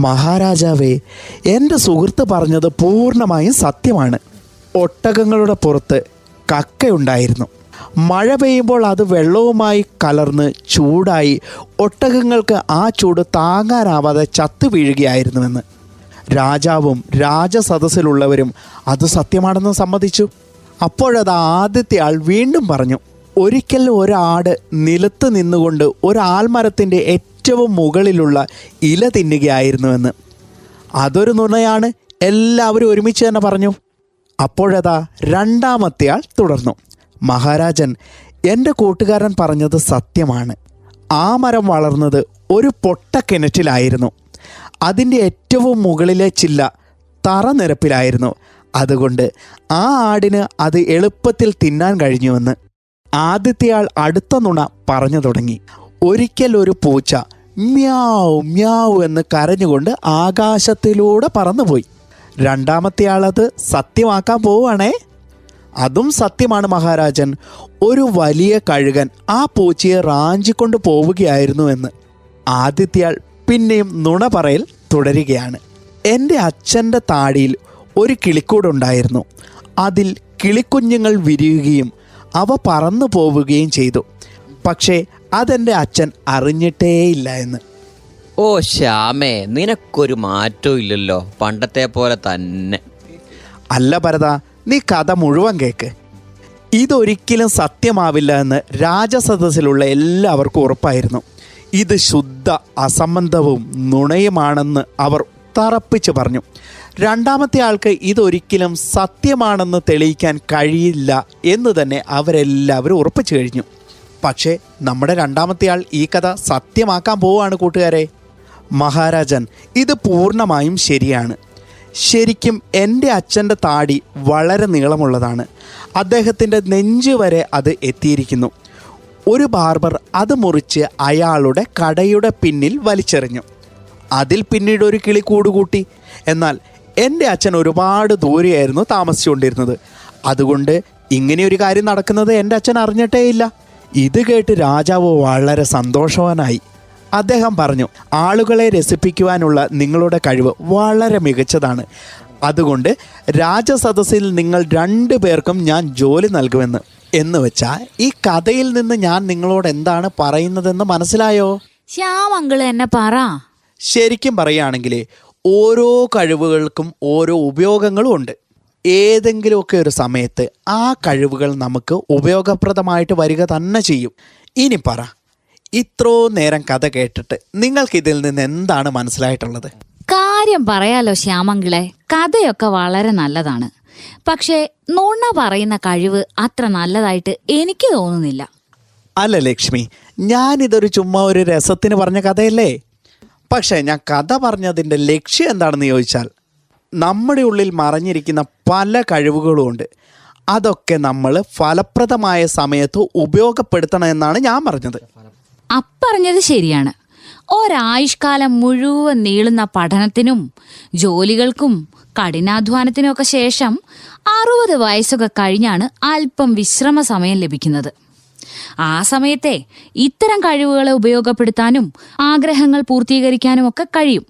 മഹാരാജാവേ, എൻ്റെ സുഹൃത്ത് പറഞ്ഞത് പൂർണ്ണമായും സത്യമാണ്. ഒട്ടകങ്ങളുടെ പുറത്ത് കക്കയുണ്ടായിരുന്നു. മഴ പെയ്യുമ്പോൾ അത് വെള്ളവുമായി കലർന്ന് ചൂടായി ഒട്ടകങ്ങൾക്ക് ആ ചൂട് താങ്ങാനാവാതെ ചത്തു വീഴുകയായിരുന്നുവെന്ന്. രാജാവും രാജസദസ്സിലുള്ളവരും അത് സത്യമാണെന്ന് സമ്മതിച്ചു. അപ്പോഴത് ആദ്യത്തെ ആൾ വീണ്ടും പറഞ്ഞു, ഒരിക്കൽ ഒരാട് നിലത്ത് നിന്നുകൊണ്ട് ഒരാൽമരത്തിൻ്റെ ഏറ്റവും മുകളിലുള്ള ഇല തിന്നുകയായിരുന്നുവെന്ന്. അതൊരു നുണയാണ്. എല്ലാവരും ഒരുമിച്ച് തന്നെ പറഞ്ഞു. അപ്പോഴതാ 2ാമത്തെ ആൾ തുടർന്നു, മഹാരാജൻ, എൻ്റെ കൂട്ടുകാരൻ പറഞ്ഞത് സത്യമാണ്. ആ മരം വളർന്നത് ഒരു പൊട്ടക്കിണറ്റിലായിരുന്നു. അതിൻ്റെ ഏറ്റവും മുകളിലെ ചില്ല തറനിരപ്പിലായിരുന്നു. അതുകൊണ്ട് ആ ആടിന് അത് എളുപ്പത്തിൽ തിന്നാൻ കഴിഞ്ഞുവെന്ന്. ആദ്യത്തെയാൾ അടുത്ത നുണ പറഞ്ഞു തുടങ്ങി. ഒരിക്കൽ ഒരു പൂച്ച മ്യാവ് മ്യാവ് എന്ന് കരഞ്ഞുകൊണ്ട് ആകാശത്തിലൂടെ പറന്നുപോയി. 2ാമത്തെയാൾ അത് സത്യമാക്കാൻ പോവുകയാണേ. അതും സത്യമാണ് മഹാരാജൻ. ഒരു വലിയ കഴുകൻ ആ പൂച്ചയെ റാഞ്ചിക്കൊണ്ട് പോവുകയായിരുന്നു എന്ന്. ആദ്യത്തെയാൾ പിന്നെയും നുണ പറയൽ തുടരുകയാണ്. എൻ്റെ അച്ഛൻ്റെ താടിയിൽ ഒരു കിളിക്കൂടുണ്ടായിരുന്നു. അതിൽ കിളിക്കുഞ്ഞുങ്ങൾ വിരിയുകയും അവ പറന്നു പോവുകയും ചെയ്തു. പക്ഷേ അതെൻ്റെ അച്ഛൻ അറിഞ്ഞിട്ടേയില്ല എന്ന്. ഓ ശ്യാമേ, നിനക്കൊരു മാറ്റവും ഇല്ലല്ലോ, പണ്ടത്തെ പോലെ തന്നെ. അല്ല ഭരത, നീ കഥ മുഴുവൻ കേൾക്ക്. ഇതൊരിക്കലും സത്യമാവില്ല എന്ന് രാജസദസ്സിലുള്ള എല്ലാവർക്കും ഉറപ്പായിരുന്നു. ഇത് ശുദ്ധ അസംബന്ധവും നുണയുമാണെന്ന് അവർ തറപ്പിച്ച് പറഞ്ഞു. 2ാമത്തെ ആൾക്ക് ഇതൊരിക്കലും സത്യമാണെന്ന് തെളിയിക്കാൻ കഴിയില്ല എന്ന് തന്നെ അവരെല്ലാവരും ഉറപ്പിച്ചു കഴിഞ്ഞു. പക്ഷേ നമ്മുടെ 2ാമത്തെ ആൾ ഈ കഥ സത്യമാക്കാൻ പോവുകയാണ് കൂട്ടുകാരെ. മഹാരാജൻ, ഇത് പൂർണ്ണമായും ശരിയാണ്. ശരിക്കും എൻ്റെ അച്ഛൻ്റെ താടി വളരെ നീളമുള്ളതാണ്. അദ്ദേഹത്തിൻ്റെ നെഞ്ച് വരെ അത് എത്തിയിരിക്കുന്നു. ഒരു ബാർബർ അത് മുറിച്ച് അയാളുടെ കടയുടെ പിന്നിൽ വലിച്ചെറിഞ്ഞു. അതിൽ പിന്നീട് ഒരു കിളി കൂടുകൂട്ടി. എന്നാൽ എൻ്റെ അച്ഛൻ ഒരുപാട് ദൂരെയായിരുന്നു താമസിച്ചുകൊണ്ടിരുന്നത്. അതുകൊണ്ട് ഇങ്ങനെയൊരു കാര്യം നടക്കുന്നത് എൻ്റെ അച്ഛൻ അറിഞ്ഞിട്ടേയില്ല. ഇത് കേട്ട് രാജാവ് വളരെ സന്തോഷവാനായി. അദ്ദേഹം പറഞ്ഞു, ആളുകളെ രസിപ്പിക്കുവാനുള്ള നിങ്ങളുടെ കഴിവ് വളരെ മികച്ചതാണ്. അതുകൊണ്ട് രാജസദസ്സിൽ നിങ്ങൾ 2 പേർക്കും ഞാൻ ജോലി നൽകുമെന്ന്. എന്ന് വെച്ചാൽ ഈ കഥയിൽ നിന്ന് ഞാൻ നിങ്ങളോട് എന്താണ് പറയുന്നതെന്ന് മനസ്സിലായോ? ശ്യാമങ്കിള് എന്നെ പറ. ശരിക്കും പറയുകയാണെങ്കിൽ ഓരോ കഴിവുകൾക്കും ഓരോ ഉപയോഗങ്ങളും ഉണ്ട്. ഏതെങ്കിലുമൊക്കെ ഒരു സമയത്ത് ആ കഴിവുകൾ നമുക്ക് ഉപയോഗപ്രദമായിട്ട് വരിക തന്നെ ചെയ്യും. ഇനി പറ, ഇത്രോ നേരം കഥ കേട്ടിട്ട് നിങ്ങൾക്കിതിൽ നിന്ന് എന്താണ് മനസ്സിലായിട്ടുള്ളത്? കാര്യം പറയാലോ ശ്യാമങ്കിളെ, കഥയൊക്കെ വളരെ നല്ലതാണ്. പക്ഷേ നുണ പറയുന്ന കഴിവ് അത്ര നല്ലതായിട്ട് എനിക്ക് തോന്നുന്നില്ല. അല്ല ലക്ഷ്മി, ഞാനിതൊരു ചുമ്മാ ഒരു രസത്തിന് പറഞ്ഞ കഥയല്ലേ. പക്ഷേ ഞാൻ കഥ പറഞ്ഞതിൻ്റെ ലക്ഷ്യം എന്താണെന്ന് ചോദിച്ചാൽ, നമ്മുടെ ഉള്ളിൽ മറഞ്ഞിരിക്കുന്ന പല കഴിവുകളുമുണ്ട്. അതൊക്കെ നമ്മൾ ഫലപ്രദമായ സമയത്ത് ഉപയോഗപ്പെടുത്തണമെന്നാണ് ഞാൻ പറഞ്ഞത്. അപ്പറഞ്ഞത് ശരിയാണ്. ഒരായുഷ്കാലം മുഴുവൻ നീളുന്ന പഠനത്തിനും ജോലികൾക്കും കഠിനാധ്വാനത്തിനും ഒക്കെ ശേഷം 60 വയസ്സൊക്കെ കഴിഞ്ഞാണ് അല്പം വിശ്രമ സമയം ലഭിക്കുന്നത്. ആ സമയത്തെ ഇത്തരം കഴിവുകളെ ഉപയോഗപ്പെടുത്താനും ആഗ്രഹങ്ങൾ പൂർത്തീകരിക്കാനും ഒക്കെ കഴിയും.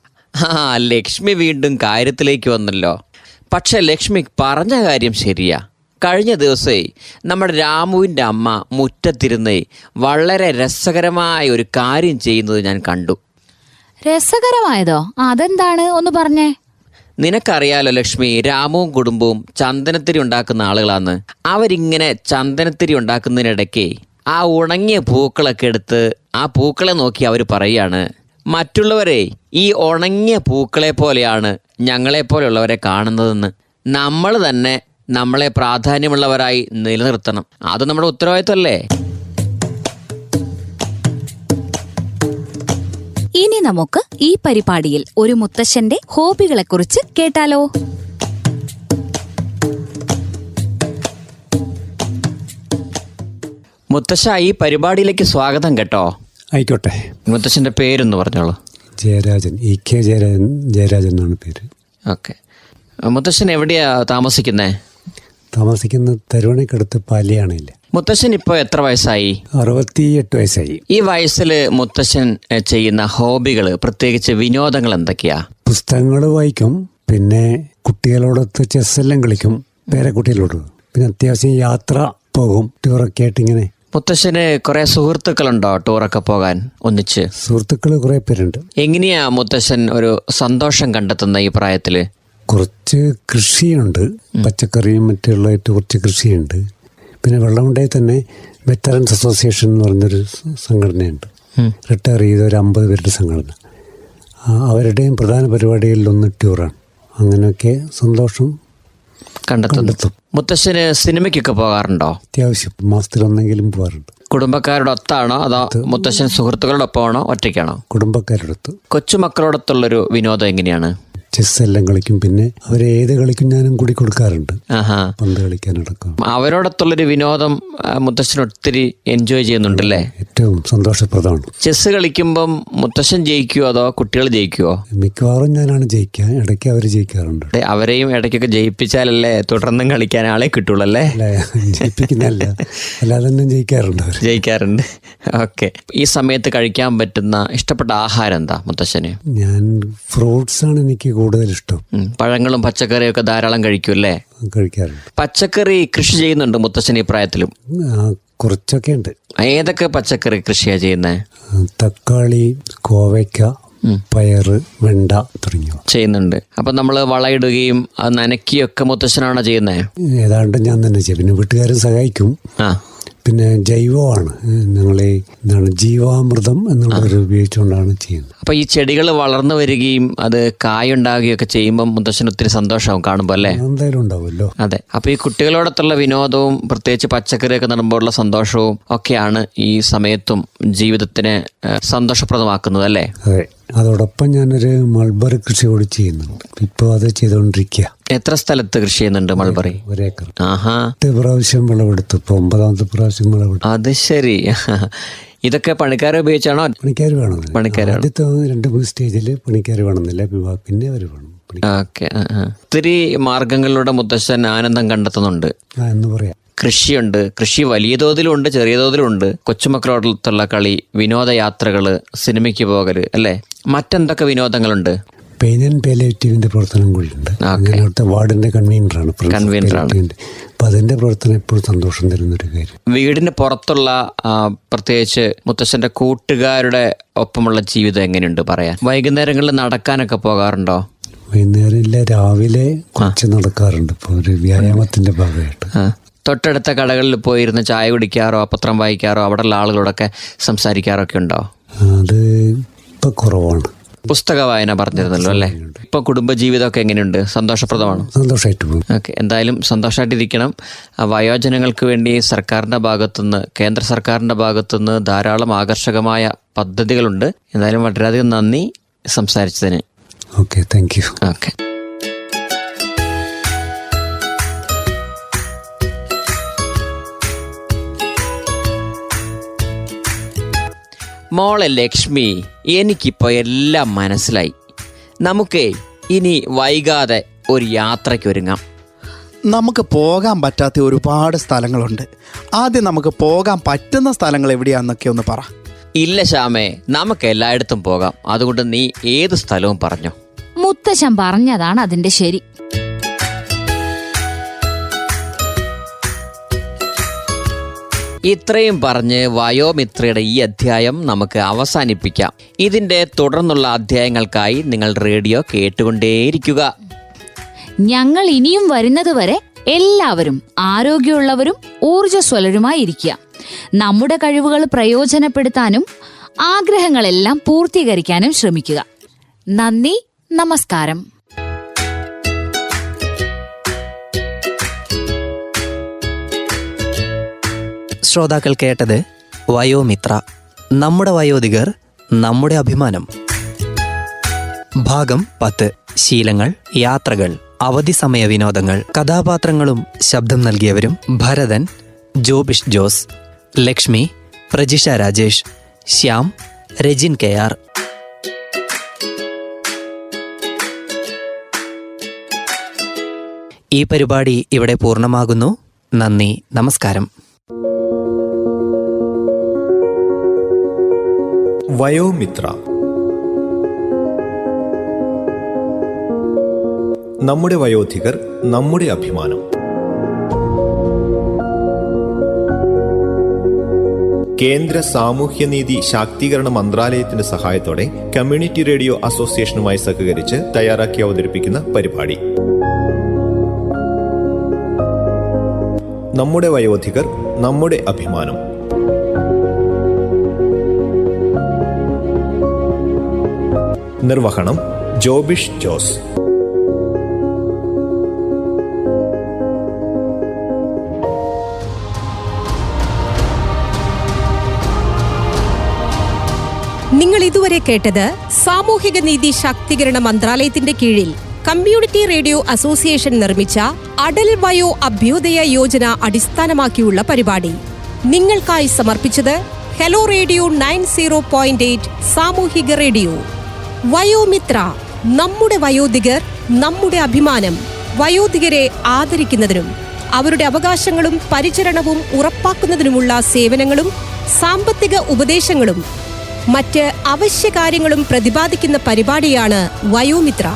ലക്ഷ്മി വീണ്ടും കാര്യത്തിലേക്ക് വന്നല്ലോ. പക്ഷെ ലക്ഷ്മി പറഞ്ഞ കാര്യം ശരിയാ. കഴിഞ്ഞ ദിവസേ നമ്മുടെ രാമുവിൻ്റെ അമ്മ മുറ്റത്തിരുന്നേ വളരെ രസകരമായ ഒരു കാര്യം ചെയ്യുന്നത് ഞാൻ കണ്ടു. രസകരമായതോ? അതെന്താണ്, ഒന്ന് പറഞ്ഞേ. നിനക്കറിയാലോ ലക്ഷ്മി, രാമുവും കുടുംബവും ചന്ദനത്തിരി ഉണ്ടാക്കുന്ന ആളുകളാന്ന്. അവരിങ്ങനെ ചന്ദനത്തിരി ഉണ്ടാക്കുന്നതിനിടയ്ക്ക് ആ ഉണങ്ങിയ പൂക്കളൊക്കെ എടുത്ത് ആ പൂക്കളെ നോക്കി അവർ പറയാണ്, മറ്റുള്ളവരെ ഈ ഉണങ്ങിയ പൂക്കളെ പോലെയാണ് ഞങ്ങളെപ്പോലെയുള്ളവരെ കാണുന്നതെന്ന് നമ്മൾ തന്നെ നമ്മളെ പ്രാധാന്യമുള്ളവരായി നിലനിർത്തണം. അത് നമ്മുടെ ഉത്തരവാദിത്തമല്ലേ? ഇനി നമുക്ക് ഈ പരിപാടിയിൽ ഒരു മുത്തശ്ശന്റെ ഹോബികളെക്കുറിച്ച് കേട്ടാലോ? മുത്തശ്ശ, ഈ പരിപാടിയിലേക്ക് സ്വാഗതം കേട്ടോ. ആയിക്കോട്ടെ. മുത്തശ്ശന്റെ പേരൊന്ന് പറഞ്ഞോളൂ. ജയരാജൻ, EK ജയരാജൻ എന്നാണ് പേര്. ഓക്കെ. മുത്തശ്ശൻ എവിടെയാ താമസിക്കുന്നേ? താമസിക്കുന്നത് തരുവണയ്ക്കടുത്ത് പാലിയാണില്ല. മുത്തശ്ശൻ ഇപ്പോൾ എത്ര വയസ്സായി? 68 വയസ്സായി. ഈ വയസ്സിൽ മുത്തശ്ശൻ ചെയ്യുന്ന ഹോബികൾ, പ്രത്യേകിച്ച് വിനോദങ്ങൾ എന്തൊക്കെയാ? പുസ്തകങ്ങൾ വായിക്കും, പിന്നെ കുട്ടികളോടൊത്ത് ചെസ്സെല്ലാം കളിക്കും, പേരക്കുട്ടികളോട്. പിന്നെ അത്യാവശ്യം യാത്ര പോകും, ടൂറൊക്കെ ആയിട്ട് ഇങ്ങനെ. മുത്തശ്ശന് കുറെ സുഹൃത്തുക്കളുണ്ടോ ടൂറൊക്കെ പോകാൻ ഒന്നിച്ച്? സുഹൃത്തുക്കൾ കുറേ പേരുണ്ട്. എങ്ങനെയാ മുത്തശ്ശൻ ഒരു സന്തോഷം കണ്ടെത്തുന്ന ഈ പ്രായത്തില്? കുറച്ച് കൃഷിയുണ്ട്, പച്ചക്കറിയും മറ്റുള്ളതായിട്ട് കുറച്ച് കൃഷിയുണ്ട്. പിന്നെ വെള്ളമുണ്ടായി തന്നെ വെറ്ററൻസ് അസോസിയേഷൻ എന്ന് പറഞ്ഞൊരു സംഘടനയുണ്ട്, റിട്ടയർ ചെയ്ത ഒരു 50 പേരുടെ സംഘടന. അവരുടെയും പ്രധാന പരിപാടികളിലൊന്ന് ടൂറാണ്. അങ്ങനെയൊക്കെ സന്തോഷം കണ്ടെത്തും. മുത്തശ്ശന് സിനിമയ്ക്കൊക്കെ പോകാറുണ്ടോ? അത്യാവശ്യം മാസത്തിലൊന്നെങ്കിലും പോകാറുണ്ട്. കുടുംബക്കാരോടൊത്താണോ അതോ മുത്തശ്ശൻ സുഹൃത്തുക്കളോടൊപ്പമാണോ ഒറ്റയ്ക്കാണോ? കുടുംബക്കാരോടൊത്ത്. കൊച്ചുമക്കളോടൊത്തുള്ളൊരു വിനോദം എങ്ങനെയാണ്? ചെസ് എല്ലാം കളിക്കും. പിന്നെ അവരെ ഏത് കളിക്കും ഞാനും കൂടി കൊടുക്കാറുണ്ട്, പന്ത് കളിക്കാനടക്കം. അവരോടൊത്തുള്ളൊരു വിനോദം മുത്തശ്ശൻ ഒത്തിരി എൻജോയ് ചെയ്യുന്നുണ്ടല്ലേ? ഏറ്റവും സന്തോഷപ്രദമാണ്. ചെസ് കളിക്കുമ്പം മുത്തശ്ശൻ ജയിക്കുവോ അതോ കുട്ടികൾ ജയിക്കുവോ? മിക്കവാറും ഞാനാണ് ജയിക്കുക, ഇടയ്ക്ക് അവർ ജയിക്കാറുണ്ട്. അവരെയും ഇടയ്ക്കൊക്കെ ജയിപ്പിച്ചാലല്ലേ തുടർന്നും കളിക്കാൻ ആളെ കിട്ടുള്ളല്ലേ? ജയിപ്പിക്കുന്നല്ല, അല്ലാതെ തന്നെ ജയിക്കാറുണ്ട്. ഓക്കെ. ഈ സമയത്ത് കഴിക്കാൻ പറ്റുന്ന ഇഷ്ടപ്പെട്ട ആഹാരം എന്താ മുത്തശ്ശന്? ഞാൻ ഫ്രൂട്ട്സ് ആണ് എനിക്ക് കൂടുതൽ ഇഷ്ടം. പഴങ്ങളും പച്ചക്കറിയും ഒക്കെ ധാരാളം കഴിക്കുമല്ലേ? കഴിക്കാറുണ്ട്. പച്ചക്കറി കൃഷി ചെയ്യുന്നുണ്ട് മുത്തശ്ശൻ ഈ പ്രായത്തിലും? കുറച്ചൊക്കെ ഉണ്ട്. ഏതൊക്കെ പച്ചക്കറി കൃഷിയാ ചെയ്യുന്നത്? തക്കാളി, കോവയ്ക്ക, പയറ്, വെണ്ട തുടങ്ങിയവ ചെയ്യുന്നുണ്ട്. അപ്പൊ നമ്മള് വളയിടുകയും അത് നനയ്ക്കുകയൊക്കെ മുത്തശ്ശനാണോ ചെയ്യുന്നത്? ഏതാണ്ട് ഞാൻ തന്നെ ചെയ്യും. പിന്നെ വീട്ടുകാരും സഹായിക്കും. പിന്നെ ജൈവമാണ്, ഞങ്ങളെ ജീവാമൃതം എന്നുള്ളൊരു ഉപയോഗിച്ചുകൊണ്ടാണ് ചെയ്യുന്നത്. അപ്പൊ ഈ ചെടികൾ വളർന്നു വരികയും അത് കായുണ്ടാകുകയൊക്കെ ചെയ്യുമ്പോൾ മുത്തശ്ശന് ഒത്തിരി സന്തോഷമാവും കാണുമ്പോൾ അല്ലേ? എന്തായാലും ഉണ്ടാവുമല്ലോ. അതെ. അപ്പൊ ഈ കുട്ടികളോടൊത്തുള്ള വിനോദവും പ്രത്യേകിച്ച് പച്ചക്കറിയൊക്കെ നടുമ്പോഴുള്ള സന്തോഷവും ഒക്കെയാണ് ഈ സമയത്തും ജീവിതത്തിനെ സന്തോഷപ്രദമാക്കുന്നത് അല്ലേ? അതെ. അതോടൊപ്പം ഞാനൊരു മൾബറി കൃഷി കൂടി ചെയ്യുന്നുണ്ട്. ഇപ്പോൾ അത് ചെയ്തുകൊണ്ടിരിക്കുക. എത്ര സ്ഥലത്ത് കൃഷി ചെയ്യുന്നുണ്ട് മൾബറി? 1 ഏക്കർ. 8 പ്രാവശ്യം വിളവെടുത്തു. ഇപ്പോൾ 9ാമത്തെ പ്രാവശ്യം വിളവെടുത്തു. അത് ശരി. ഇതൊക്കെ പണിക്കാരെ ഉപയോഗിച്ചാണോ? പണിക്കാർ വേണം. ആദ്യത്തെ 2-3 സ്റ്റേജിൽ പണിക്കാർ വേണമെന്നില്ല, പിന്നെ അവർ വേണം. ഓക്കെ. ഒത്തിരി മാർഗങ്ങളിലൂടെ മുത്തശ്ശൻ ആനന്ദം കണ്ടെത്തുന്നുണ്ട് എന്ന് പറയാം. കൃഷിയുണ്ട്, കൃഷി വലിയ തോതിലുണ്ട്, ചെറിയ തോതിലുണ്ട്. കൊച്ചുമക്കളോടുള്ള കളി, വിനോദയാത്രകള്, സിനിമയ്ക്ക് പോകല് അല്ലേ? മറ്റെന്തൊക്കെ വിനോദങ്ങളുണ്ട്? പെയിൻ ആൻഡ് പാലിയേറ്റീവിന്റെ പ്രവർത്തനം കൂടിയുണ്ട്. അവിടുത്തെ വാർഡിന്റെ കൺവീനറാണ്. അപ്പൊ അതിന്റെ പ്രവർത്തനം എപ്പോഴും സന്തോഷം തരുന്നൊരു കാര്യം. വീടിന് പുറത്തുള്ള പ്രത്യേകിച്ച് മുത്തശ്ശന്റെ കൂട്ടുകാരുടെ ഒപ്പമുള്ള ജീവിതം എങ്ങനെയുണ്ട് പറയാൻ? വൈകുന്നേരങ്ങളിൽ നടക്കാനൊക്കെ പോകാറുണ്ടോ? വൈകുന്നേരം ഇല്ല, രാവിലെ കുറച്ച് നടക്കാറുണ്ട്. ഇപ്പൊ ഒരു വ്യായാമത്തിന്റെ ഭാഗമായിട്ട്. തൊട്ടടുത്ത കടകളിൽ പോയിരുന്ന് ചായ കുടിക്കാറോ പത്രം വായിക്കാറോ അവിടെയുള്ള ആളുകളോടൊക്കെ സംസാരിക്കാറോ ഒക്കെ ഉണ്ടോ? അത് ഇപ്പൊ കുറവാണ്. പുസ്തക വായന പറഞ്ഞിരുന്നല്ലോ അല്ലേ? ഇപ്പൊ കുടുംബജീവിതമൊക്കെ എങ്ങനെയുണ്ട്? സന്തോഷപ്രദമാണ്? സന്തോഷമായിട്ട് പോകും. ഓക്കെ. എന്തായാലും സന്തോഷമായിട്ടിരിക്കണം. വയോജനങ്ങൾക്ക് വേണ്ടി സർക്കാരിന്റെ ഭാഗത്തുനിന്ന്, കേന്ദ്ര സർക്കാരിന്റെ ഭാഗത്തുനിന്ന് ധാരാളം ആകർഷകമായ പദ്ധതികളുണ്ട്. എന്തായാലും വളരെയധികം നന്ദി സംസാരിച്ചതിന്. Okay, thank you. ഓക്കെ. മോളെ ലക്ഷ്മി, എനിക്കിപ്പോൾ എല്ലാം മനസ്സിലായി. നമുക്കേ ഇനി വൈകാതെ ഒരു യാത്രയ്ക്ക് ഒരുങ്ങാം. നമുക്ക് പോകാൻ പറ്റാത്ത ഒരുപാട് സ്ഥലങ്ങളുണ്ട്. ആദ്യം നമുക്ക് പോകാൻ പറ്റുന്ന സ്ഥലങ്ങൾ എവിടെയാണെന്നൊക്കെ ഒന്ന് പറ. ഇല്ല ശ്യാമേ, നമുക്ക് എല്ലായിടത്തും പോകാം. അതുകൊണ്ട് നീ ഏത് സ്ഥലവും പറഞ്ഞോ. മുത്തശ്ശൻ പറഞ്ഞതാണ് അതിന്റെ ശരി. ഇത്രയും പറഞ്ഞ് വയോമിത്രയുടെ ഈ അധ്യായം നമുക്ക് അവസാനിപ്പിക്കാം. ഇതിന്റെ തുടർന്നുള്ള അധ്യായങ്ങൾക്കായി നിങ്ങൾ റേഡിയോ കേട്ടുകൊണ്ടേയിരിക്കുക. ഞങ്ങൾ ഇനിയും വരുന്നതുവരെ എല്ലാവരും ആരോഗ്യമുള്ളവരും ഊർജ്ജസ്വലരുമായിരിക്കുക. നമ്മുടെ കഴിവുകൾ പ്രയോജനപ്പെടുത്താനും ആഗ്രഹങ്ങളെല്ലാം പൂർത്തീകരിക്കാനും ശ്രമിക്കുക. നന്ദി, നമസ്കാരം. ശ്രോതാക്കൾ കേട്ടത് വയോമിത്ര, നമ്മുടെ വയോധികർ നമ്മുടെ അഭിമാനം. ഭാഗം 10. ശീലങ്ങൾ, യാത്രകൾ, അവധി സമയ വിനോദങ്ങൾ. കഥാപാത്രങ്ങളും ശബ്ദം നൽകിയവരും: ഭരതൻ ജോബിഷ് ജോസ്, ലക്ഷ്മി പ്രജിഷ രാജേഷ്, ശ്യാം രജിൻ കെആർ. ഈ പരിപാടി ഇവിടെ പൂർണ്ണമാകുന്നു. നന്ദി, നമസ്കാരം. വയോമിത്ര. നമ്മുടെ വയോധികർ നമ്മുടെ അഭിമാനം. കേന്ദ്ര സാമൂഹ്യനീതി ശാക്തീകരണ മന്ത്രാലയത്തിന്റെ സഹായത്തോടെ കമ്മ്യൂണിറ്റി റേഡിയോ അസോസിയേഷനുമായി സഹകരിച്ച് തയ്യാറാക്കി അവതരിപ്പിക്കുന്ന പരിപാടി. നമ്മുടെ വയോധികർ നമ്മുടെ അഭിമാനം. നിർവഹണം ജോബിഷ് ജോസ്. നിങ്ങൾ ഇതുവരെ കേട്ടത് സാമൂഹിക നീതി ശാക്തീകരണ മന്ത്രാലയത്തിന്റെ കീഴിൽ കമ്മ്യൂണിറ്റി റേഡിയോ അസോസിയേഷൻ നിർമ്മിച്ച അടൽ വയോ അഭ്യുദയ യോജന അടിസ്ഥാനമാക്കിയുള്ള പരിപാടി. നിങ്ങൾക്കായി സമർപ്പിച്ചത് ഹലോ റേഡിയോ 90.8 സാമൂഹിക റേഡിയോ. വയോമിത്ര, നമ്മുടെ വയോധികർ നമ്മുടെ അഭിമാനം. വയോധികരെ ആദരിക്കുന്നതിനും അവരുടെ അവകാശങ്ങളും പരിചരണവും ഉറപ്പാക്കുന്നതിനുമുള്ള സേവനങ്ങളും സാമ്പത്തിക ഉപദേശങ്ങളും മറ്റ് അവശ്യ കാര്യങ്ങളും പ്രതിപാദിക്കുന്ന പരിപാടിയാണ് വയോമിത്ര.